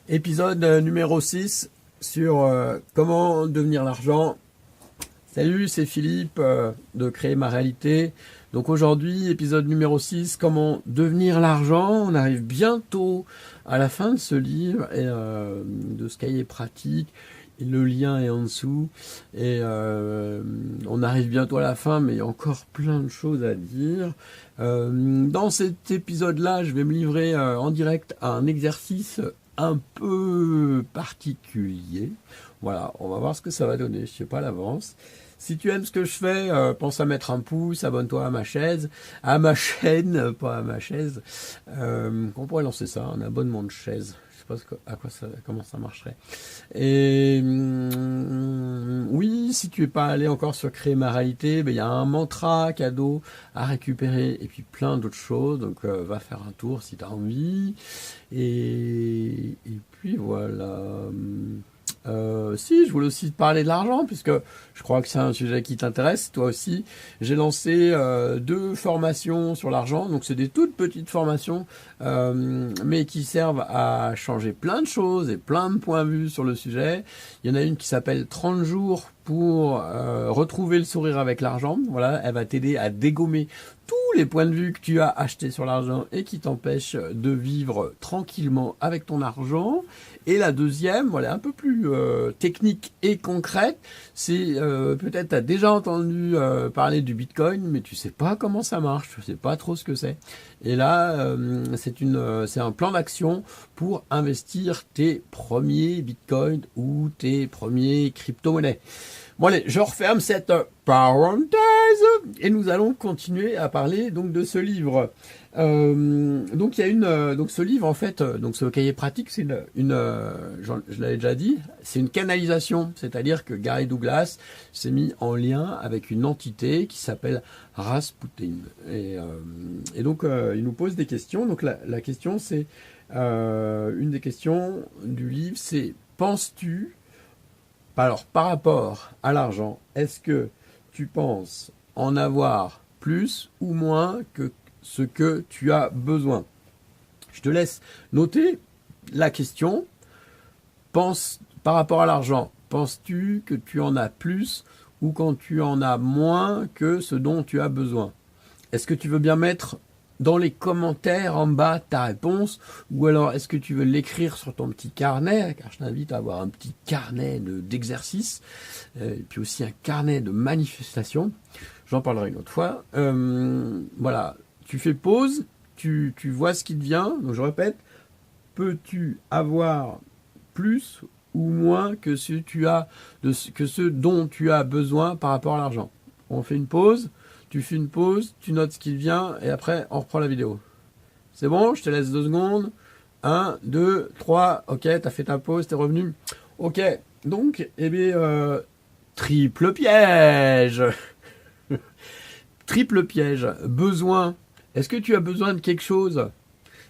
Épisode numéro 6 sur comment devenir l'argent. Salut, c'est Philippe de Créer ma réalité. Donc aujourd'hui, épisode numéro 6, comment devenir l'argent. On arrive bientôt à la fin de ce livre et de ce cahier pratique. Et le lien est en dessous. Et on arrive bientôt à la fin, mais il y a encore plein de choses à dire. Dans cet épisode-là, je vais me livrer en direct à un exercice un peu particulier. Voilà, on va voir ce que ça va donner, je sais pas à l'avance. Si tu aimes ce que je fais, pense à mettre un pouce, abonne-toi à ma chaise, à ma chaîne, pas à ma chaise. On pourrait lancer ça, un abonnement de chaise. Je sais pas comment ça marcherait. Et oui, si tu es pas allé encore sur Créer ma réalité, il y a un mantra cadeau à récupérer et puis plein d'autres choses. Donc va faire un tour si tu as envie. Et puis voilà. Si, je voulais aussi te parler de l'argent, puisque je crois que c'est un sujet qui t'intéresse, toi aussi. J'ai lancé 2 formations sur l'argent, donc c'est des toutes petites formations, mais qui servent à changer plein de choses et plein de points de vue sur le sujet. Il y en a une qui s'appelle 30 jours pour retrouver le sourire avec l'argent. Voilà, elle va t'aider à dégommer tous les points de vue que tu as achetés sur l'argent et qui t'empêchent de vivre tranquillement avec ton argent. Et la deuxième, voilà, un peu plus technique et concrète, c'est peut-être tu as déjà entendu parler du Bitcoin, mais tu sais pas comment ça marche, tu sais pas trop ce que c'est. Et là, c'est un plan d'action pour investir tes premiers Bitcoins ou tes premiers crypto-monnaies. Bon allez, je referme cette parenthèse et nous allons continuer à parler donc de ce livre. Donc il y a donc ce livre en fait, donc ce cahier pratique, c'est je l'avais déjà dit, c'est une canalisation, c'est-à-dire que Gary Douglas s'est mis en lien avec une entité qui s'appelle Rasputin et donc il nous pose des questions. Donc la question c'est une des questions du livre, c'est penses-tu alors, par rapport à l'argent, est-ce que tu penses en avoir plus ou moins que ce que tu as besoin? Je te laisse noter la question. Par rapport à l'argent, penses-tu que tu en as plus ou quand tu en as moins que ce dont tu as besoin? Est-ce que tu veux bien mettre dans les commentaires en bas ta réponse, ou alors est-ce que tu veux l'écrire sur ton petit carnet, car je t'invite à avoir un petit carnet d'exercices, et puis aussi un carnet de manifestations, j'en parlerai une autre fois. Voilà, tu fais pause, tu vois ce qui te vient, donc je répète, peux-tu avoir plus ou moins que ce dont tu as besoin par rapport à l'argent? On fait une pause. Tu fais une pause, tu notes ce qui vient et après on reprend la vidéo. C'est bon, je te laisse 2 secondes. 1, 2, 3, ok, t'as fait ta pause, t'es revenu. Ok, donc, triple piège. Triple piège. Besoin. Est-ce que tu as besoin de quelque chose?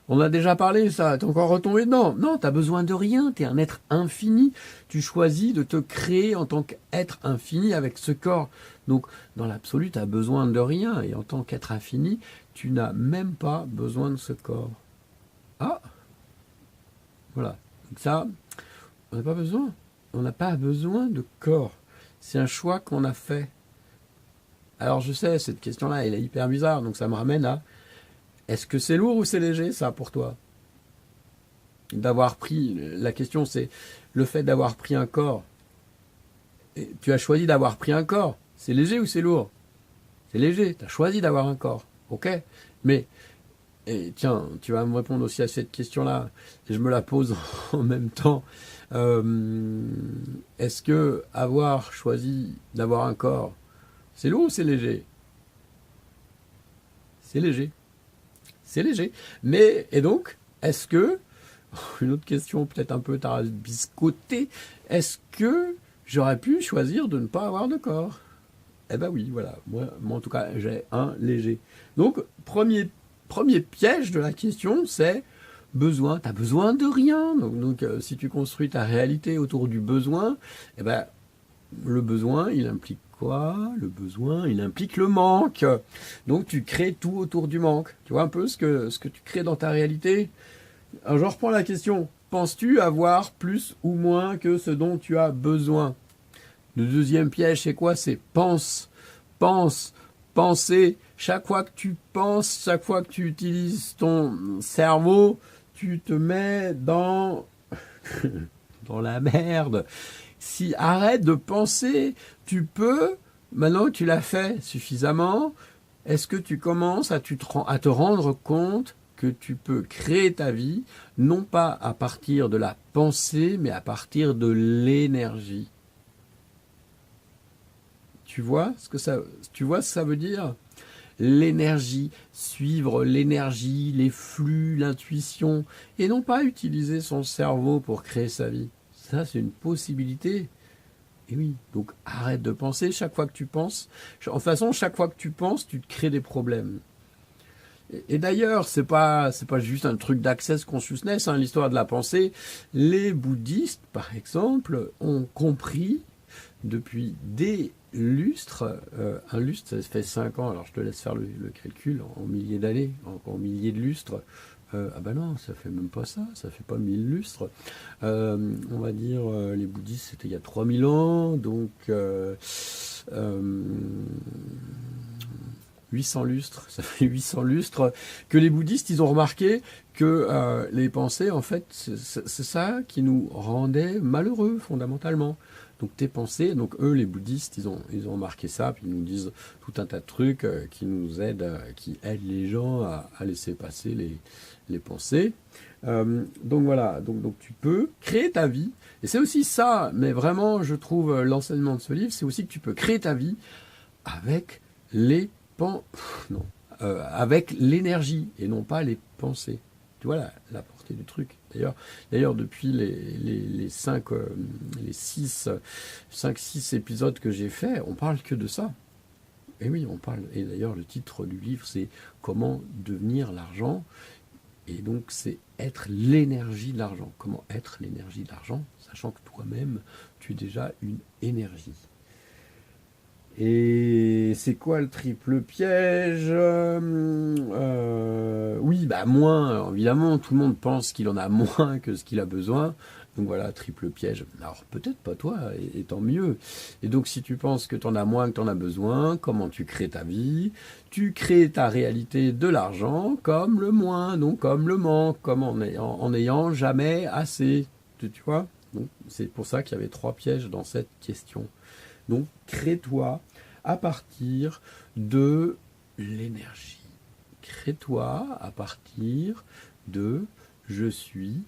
On a déjà parlé, ça, t'es encore retombé dedans. Non, t'as besoin de rien, t'es un être infini. Tu choisis de te créer en tant qu'être infini avec ce corps. Donc, dans l'absolu, t'as besoin de rien. Et en tant qu'être infini, tu n'as même pas besoin de ce corps. Ah, voilà. Donc ça, on n'a pas besoin. On n'a pas besoin de corps. C'est un choix qu'on a fait. Alors, je sais, cette question-là, elle est hyper bizarre. Donc, ça me ramène à... Est-ce que c'est lourd ou c'est léger, ça, pour toi? D'avoir pris... La question, c'est le fait d'avoir pris un corps. Et tu as choisi d'avoir pris un corps. C'est léger ou c'est lourd? C'est léger. Tu as choisi d'avoir un corps. Ok? Mais, et tiens, tu vas me répondre aussi à cette question-là. Et je me la pose en même temps. Est-ce que avoir choisi d'avoir un corps, c'est lourd ou c'est léger? C'est léger. C'est léger. Mais, et donc, est-ce que, une autre question peut-être un peu tarabiscotée, est-ce que j'aurais pu choisir de ne pas avoir de corps? Eh ben oui, voilà. Moi en tout cas, j'ai un léger. Donc, premier piège de la question, c'est besoin. Tu as besoin de rien. Donc si tu construis ta réalité autour du besoin, eh ben, le besoin, il implique quoi? Le besoin, il implique le manque. Donc tu crées tout autour du manque. Tu vois un peu ce que tu crées dans ta réalité? Alors je reprends la question. penses-tu avoir plus ou moins que ce dont tu as besoin? Le deuxième piège, c'est quoi? C'est pense, pense, penser. Chaque fois que tu penses, chaque fois que tu utilises ton cerveau, tu te mets dans la merde. Si arrête de penser, tu peux, maintenant que tu l'as fait suffisamment, est-ce que tu commences à te rendre compte que tu peux créer ta vie, non pas à partir de la pensée, mais à partir de l'énergie? Tu vois ce que ça veut dire? L'énergie, suivre l'énergie, les flux, l'intuition, et non pas utiliser son cerveau pour créer sa vie. Ça, c'est une possibilité. Et oui, donc arrête de penser chaque fois que tu penses. De toute façon, chaque fois que tu penses, tu te crées des problèmes. Et d'ailleurs, c'est pas juste un truc d'access consciousness, hein, l'histoire de la pensée. Les bouddhistes, par exemple, ont compris depuis des lustres, un lustre, ça fait 5 ans, alors je te laisse faire le calcul, en milliers d'années, en milliers de lustres. Ah ben non, ça fait même pas ça, ça fait pas 1000 lustres. On va dire, les bouddhistes, c'était il y a 3000 ans, donc 800 lustres, ça fait 800 lustres que les bouddhistes, ils ont remarqué que les pensées, en fait, c'est ça qui nous rendait malheureux, fondamentalement. Donc tes pensées, donc eux, les bouddhistes, ils ont remarqué ça, puis ils nous disent tout un tas de trucs qui nous aident, qui aident les gens à laisser passer les pensées. Donc voilà, donc tu peux créer ta vie, et c'est aussi ça, mais vraiment, je trouve l'enseignement de ce livre, c'est aussi que tu peux créer ta vie avec avec l'énergie et non pas les pensées. Tu vois la portée du truc. D'ailleurs, depuis les 6 épisodes que j'ai faits, on parle que de ça. Et oui, on parle. Et d'ailleurs, le titre du livre, c'est Comment devenir l'argent. Et donc, c'est être l'énergie de l'argent. Comment être l'énergie de l'argent, sachant que toi-même, tu es déjà une énergie. Et c'est quoi le triple piège? Oui, bah moins, évidemment, tout le monde pense qu'il en a moins que ce qu'il a besoin. Donc voilà, triple piège. Alors peut-être pas toi, et tant mieux. Et donc si tu penses que tu en as moins que tu en as besoin, comment tu crées ta vie? Tu crées ta réalité de l'argent comme le moins, donc comme le manque, comme en n'ayant jamais assez. Tu vois? Donc c'est pour ça qu'il y avait 3 pièges dans cette question. Donc, crée-toi à partir de l'énergie. Crée-toi à partir de je suis.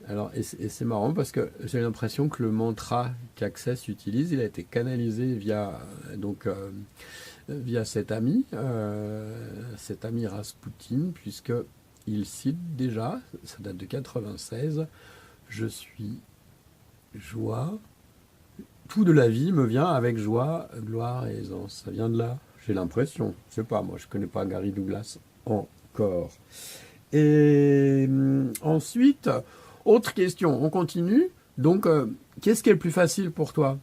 Alors, et c'est marrant parce que j'ai l'impression que le mantra qu'Access utilise, il a été canalisé via cet ami Rasputin, puisqu'il cite déjà, ça date de 96, je suis joie. Tout de la vie me vient avec joie, gloire et aisance. Ça vient de là, j'ai l'impression. Je sais pas, moi je connais pas Gary Douglas encore. Et ensuite, autre question, on continue. Donc, qu'est-ce qui est le plus facile pour toi?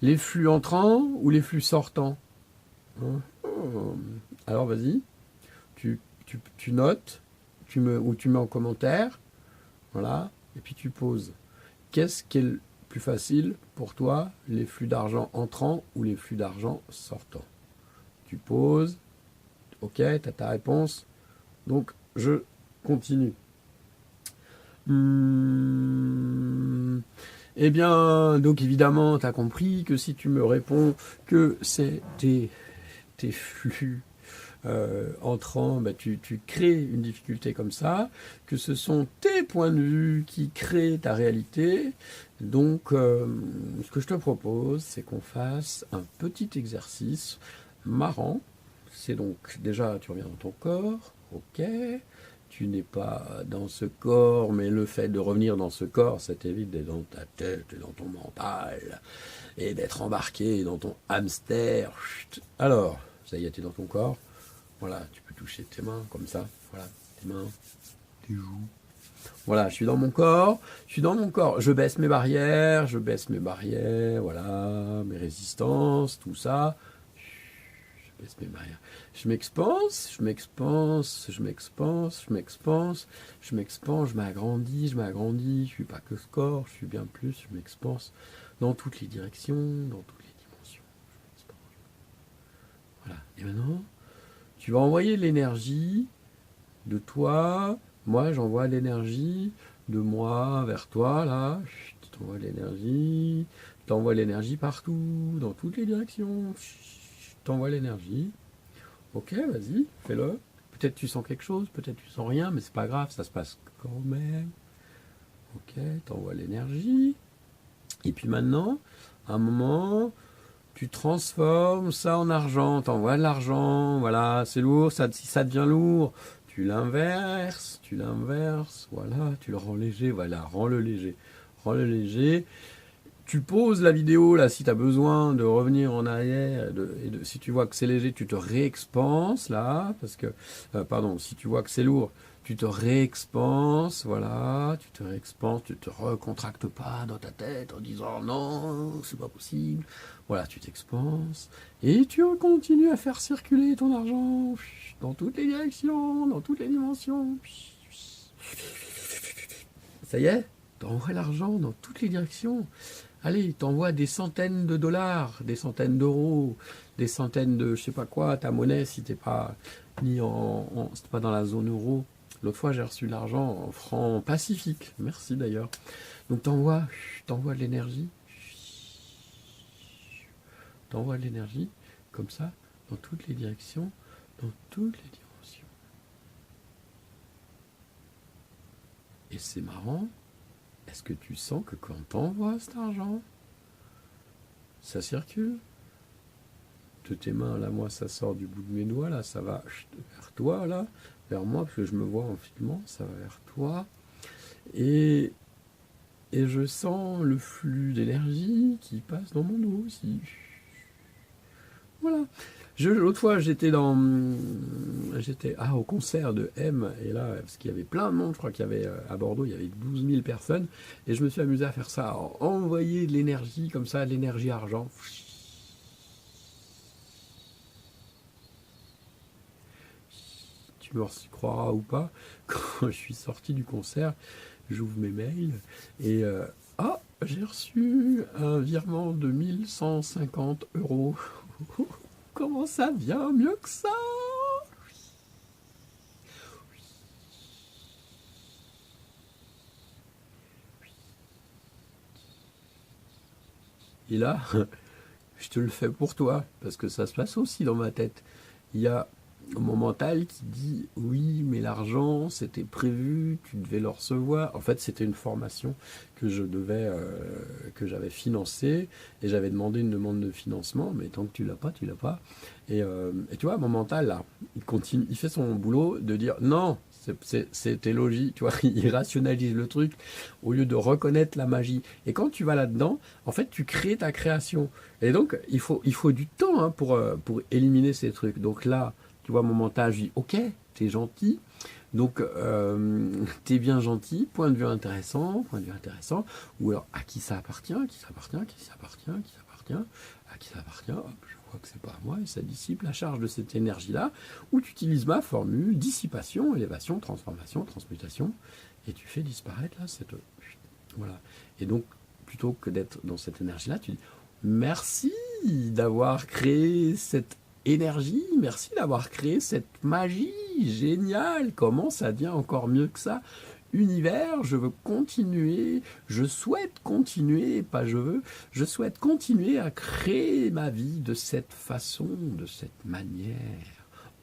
Les flux entrants ou les flux sortants? Alors vas-y, tu notes, ou tu mets en commentaire, voilà, et puis tu poses. Qu'est-ce qui est le plus facile pour toi, les flux d'argent entrants ou les flux d'argent sortants? Tu poses, ok, tu as ta réponse, donc je continue. Eh bien, donc évidemment, tu as compris que si tu me réponds que c'est tes flux entrant, bah, tu crées une difficulté comme ça, que ce sont tes points de vue qui créent ta réalité. Donc, ce que je te propose, c'est qu'on fasse un petit exercice marrant. C'est donc, déjà, tu reviens dans ton corps, ok, tu n'es pas dans ce corps, mais le fait de revenir dans ce corps, ça t'évite d'être dans ta tête et dans ton mental, et d'être embarqué dans ton hamster. Alors, ça y est, tu es dans ton corps. Voilà, tu peux toucher tes mains comme ça. Voilà, tes mains, tes joues. Voilà, je suis dans mon corps. Je baisse mes barrières, voilà, mes résistances, tout ça. Je baisse mes barrières. Je m'expanse, je m'expanse, je m'expanse, je m'expanse, je m'expanse, je m'agrandis, je suis pas que ce corps, je suis bien plus, je m'expanse dans toutes les directions, dans toutes les dimensions. Je m'expanse. Voilà. Et maintenant, tu vas envoyer l'énergie de toi. Moi, j'envoie l'énergie de moi vers toi, là. Tu t'envoies l'énergie partout, dans toutes les directions. T'envoies l'énergie. Ok, vas-y, fais-le. Peut-être tu sens quelque chose, peut-être tu sens rien, mais c'est pas grave, ça se passe quand même. Ok, t'envoies l'énergie. Et puis maintenant, à un moment, tu transformes ça en argent, t'envoies de l'argent, voilà, c'est lourd, si ça devient lourd, tu l'inverses, voilà, tu le rends léger, voilà, rends-le léger. Tu poses la vidéo là si tu as besoin de revenir en arrière si tu vois que c'est léger, tu te réexpanses là parce que pardon, si tu vois que c'est lourd, tu te réexpanses, voilà, tu te recontractes pas dans ta tête en disant non, c'est pas possible. Voilà, tu t'expanses et tu continues à faire circuler ton argent dans toutes les directions, dans toutes les dimensions. Ça y est, t'envoies l'argent dans toutes les directions. Allez, t'envoies des centaines de dollars, des centaines d'euros, des centaines de je sais pas quoi, ta monnaie si t'es pas ni si t'es pas dans la zone euro. L'autre fois, j'ai reçu de l'argent en francs pacifiques. Merci d'ailleurs. Donc t'envoies de l'énergie. T'envoies de l'énergie comme ça dans toutes les directions, dans toutes les dimensions. Et c'est marrant. Est-ce que tu sens que quand t'envoies cet argent, ça circule de tes mains, là, moi, ça sort du bout de mes doigts, là, ça va vers toi, là, vers moi, parce que je me vois en filmant, ça va vers toi. Et je sens le flux d'énergie qui passe dans mon dos aussi. Voilà. L'autre fois, j'étais au concert de M, et là, parce qu'il y avait plein de monde, je crois qu'il y avait à Bordeaux, il y avait 12 000 personnes, et je me suis amusé à faire ça, à envoyer de l'énergie comme ça, de l'énergie argent. Tu me croiras ou pas, quand je suis sorti du concert, j'ouvre mes mails, et j'ai reçu un virement de 1150 €. Comment ça vient mieux que ça? Et là, je te le fais pour toi, parce que ça se passe aussi dans ma tête. Il y a mon mental qui dit oui, mais l'argent, c'était prévu, tu devais le recevoir. En fait, c'était une formation que que j'avais financée, et j'avais demandé une demande de financement, mais tant que tu l'as pas, tu l'as pas. Et tu vois, mon mental là, il fait son boulot de dire non. C'était logique, tu vois, il rationalise le truc au lieu de reconnaître la magie. Et quand tu vas là-dedans, en fait, tu crées ta création. Et donc, il faut du temps pour éliminer ces trucs. Donc là, tu vois, mon mental, je dis, ok, t'es gentil, donc t'es bien gentil, point de vue intéressant, ou alors à qui ça appartient, à qui ça appartient, hop, je vois que c'est pas à moi, et ça dissipe la charge de cette énergie-là, ou tu utilises ma formule, dissipation, élévation, transformation, transmutation, et tu fais disparaître là cette... Voilà. Et donc, plutôt que d'être dans cette énergie-là, tu dis, merci d'avoir créé cette énergie, merci d'avoir créé cette magie, génial, comment ça devient encore mieux que ça? Univers, je veux continuer, je souhaite continuer, je souhaite continuer à créer ma vie de cette façon, de cette manière,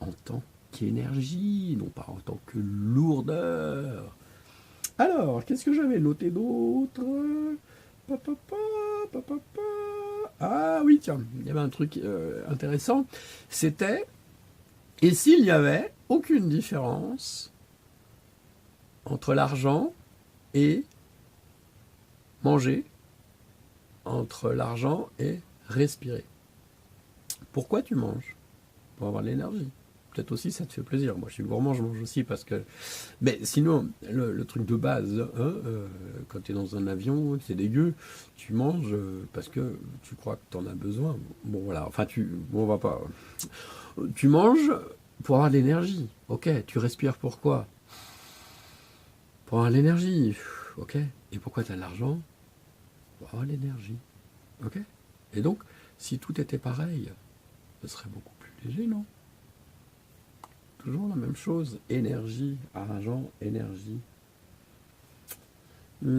en tant qu'énergie, non pas en tant que lourdeur. Alors, qu'est-ce que j'avais noté d'autre? Ah oui, tiens, il y avait un truc intéressant. C'était, et s'il n'y avait aucune différence entre l'argent et manger, entre l'argent et respirer. Pourquoi tu manges? Pour avoir de l'énergie. Peut-être aussi ça te fait plaisir. Moi je suis gourmand, je mange aussi parce que... Mais sinon, le truc de base, quand tu es dans un avion, c'est dégueu, tu manges parce que tu crois que tu en as besoin. Bon, voilà, enfin, bon, on va pas. Tu manges pour avoir de l'énergie. Ok, tu respires pourquoi? Pour avoir de l'énergie. Ok, et pourquoi tu as de l'argent? Pour avoir de l'énergie. Ok? Et donc, si tout était pareil, ce serait beaucoup plus léger, non? Toujours la même chose. Énergie, argent, énergie. Donc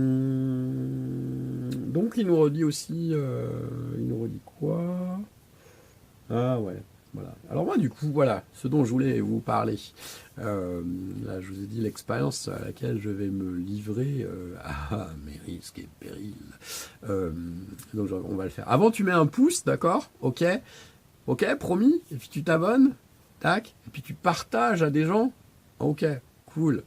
il nous redit aussi, il nous redit quoi? Ah ouais, voilà. Alors moi du coup, voilà, ce dont je voulais vous parler. Là, je vous ai dit l'expérience à laquelle je vais me livrer à mes risques et périls. Euh, donc on va le faire. Avant, tu mets un pouce, d'accord? Ok? Ok, promis? Et puis tu t'abonnes? Tac? Et puis tu partages à des gens? Ok, cool.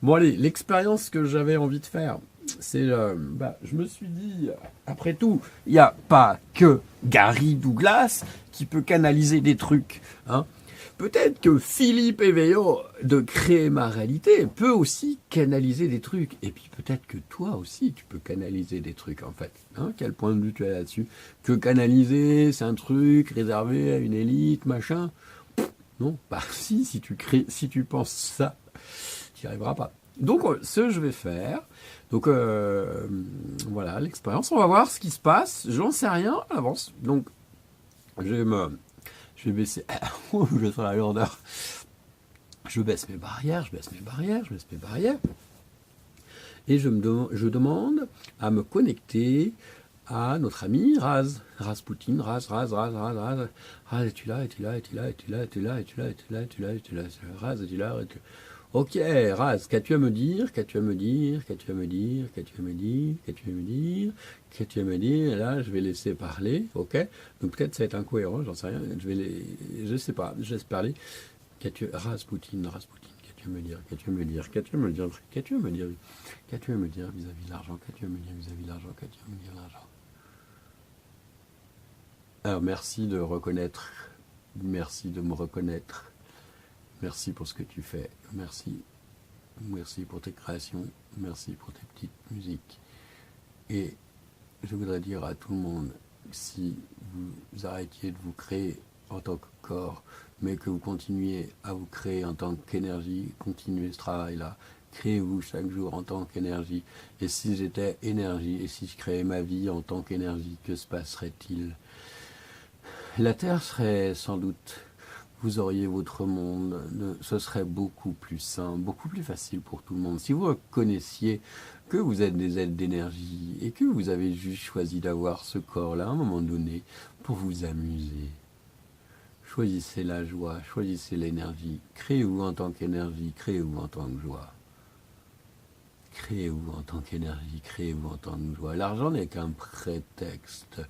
Bon allez, l'expérience que j'avais envie de faire, c'est, je me suis dit, après tout, il n'y a pas que Gary Douglas qui peut canaliser des trucs. Hein. Peut-être que Philippe Eveillot de Créer ma réalité peut aussi canaliser des trucs. Et puis peut-être que toi aussi, tu peux canaliser des trucs en fait. Hein. Quel point de vue tu as là-dessus? Que canaliser, c'est un truc réservé à une élite, machin. Non, bah si tu crées, si tu penses ça, tu n'y arriveras pas. Donc, ce que je vais faire, donc voilà l'expérience. On va voir ce qui se passe. J'en sais rien à l'avance. Donc, je vais baisser. Je serai à la lourdeur. Je baisse mes barrières, je baisse mes barrières, je baisse mes barrières. Et je demande à me connecter à notre ami Raz. Rasputin, Raz. Raz, es-tu là, es-tu là, es-tu là, es-tu là, es-tu là, es-tu là, es-tu là, es-tu là, es-tu là, Raz, es-tu là, es-tu là. Ok, Raz, qu'as-tu à me dire? Qu'as-tu à me dire? Qu'as-tu à me dire? Qu'as-tu à me dire? Qu'as-tu à me dire? Qu'as-tu à me dire? Et là, je vais laisser parler, ok? Donc peut-être ça va être incohérent, j'en sais rien. Je sais pas, je laisse parler. Rasputin, qu'as-tu à me dire? Qu'as-tu à me dire? Qu'as-tu à me dire? Qu'as-tu à me dire? Qu'as-tu à me dire vis-à-vis de l'argent? Qu'as-tu à me dire vis-à-vis de l'argent? Qu'as-tu à me dire l'argent? Alors merci de reconnaître, merci de me reconnaître, merci pour ce que tu fais, merci. Merci pour tes créations, merci pour tes petites musiques. Et je voudrais dire à tout le monde, si vous arrêtiez de vous créer en tant que corps, mais que vous continuiez à vous créer en tant qu'énergie, continuez ce travail-là, créez-vous chaque jour en tant qu'énergie. Et si j'étais énergie, et si je créais ma vie en tant qu'énergie, que se passerait-il? La Terre serait sans doute, vous auriez votre monde, ce serait beaucoup plus sain, beaucoup plus facile pour tout le monde. Si vous reconnaissiez que vous êtes des êtres d'énergie et que vous avez juste choisi d'avoir ce corps-là à un moment donné pour vous amuser, choisissez la joie, choisissez l'énergie, créez-vous en tant qu'énergie, créez-vous en tant que joie. Créez-vous en tant qu'énergie, créez-vous en tant que joie. L'argent n'est qu'un prétexte.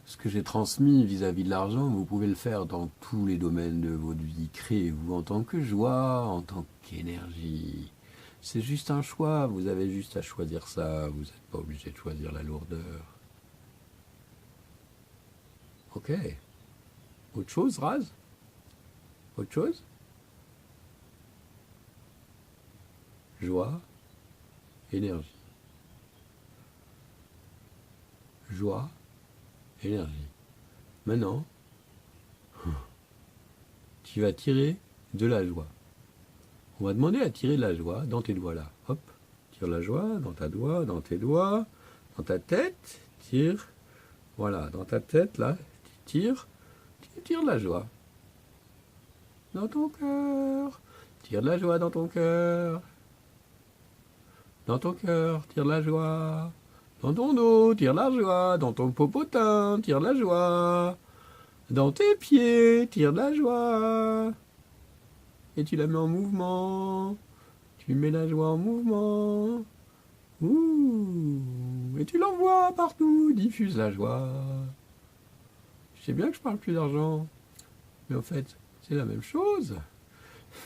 Ce que j'ai transmis vis-à-vis de l'argent, vous pouvez le faire dans tous les domaines de votre vie. Créez-vous en tant que joie, en tant qu'énergie. C'est juste un choix, vous avez juste à choisir ça, vous n'êtes pas obligé de choisir la lourdeur. Ok. Autre chose, Raz? Autre chose? Joie, énergie. Joie, énergie. Maintenant, tu vas tirer de la joie. On va demander à tirer de la joie dans tes doigts là. Hop, tire la joie dans ta doigt, dans tes doigts, dans ta tête, tire. Voilà, dans ta tête là, tu tires de la joie. Dans ton cœur, tire de la joie dans ton cœur. Dans ton cœur, tire de la joie. Dans ton dos, tire de la joie. Dans ton popotin, tire de la joie. Dans tes pieds, tire de la joie. Et tu la mets en mouvement. Tu mets la joie en mouvement. Ouh. Et tu l'envoies partout. Diffuse la joie. Je sais bien que je parle plus d'argent. Mais en fait, c'est la même chose.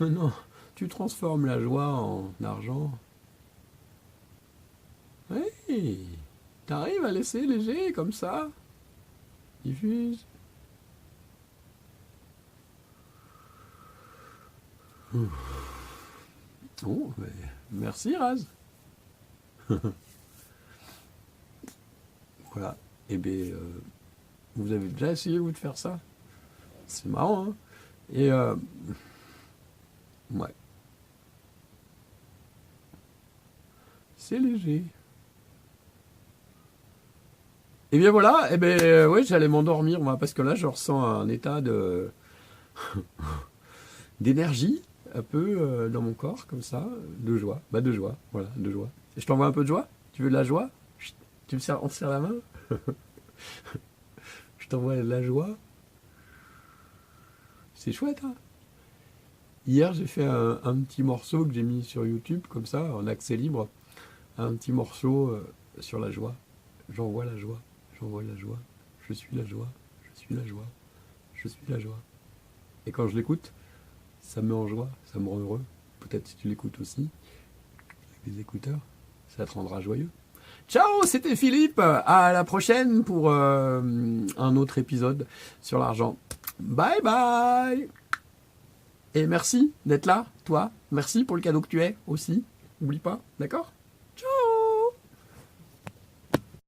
Non, tu transformes la joie en argent. Oui, t'arrives à laisser léger comme ça. Diffuse. Oh, mais merci Raz. Voilà. Et bien, vous avez déjà essayé, vous, de faire ça? C'est marrant, hein? Et, ouais. C'est léger. Et bien voilà, et bien, ouais, j'allais m'endormir, moi, parce que là, je ressens un état d'énergie, un peu dans mon corps, comme ça, de joie. Bah, de joie, voilà, de joie. Et je t'envoie un peu de joie? Tu veux de la joie? Chut, on se serre la main? Je t'envoie de la joie. C'est chouette, hein? Hier, j'ai fait un petit morceau que j'ai mis sur YouTube, comme ça, en accès libre. Un petit morceau sur la joie. J'envoie la joie, j'envoie la joie. Je suis la joie, je suis la joie, je suis la joie. Et quand je l'écoute, ça me met en joie, ça me rend heureux. Peut-être si tu l'écoutes aussi, avec des écouteurs, ça te rendra joyeux. Ciao, c'était Philippe. À la prochaine pour un autre épisode sur l'argent. Bye bye. Et merci d'être là, toi. Merci pour le cadeau que tu es aussi. N'oublie pas, d'accord? Ciao.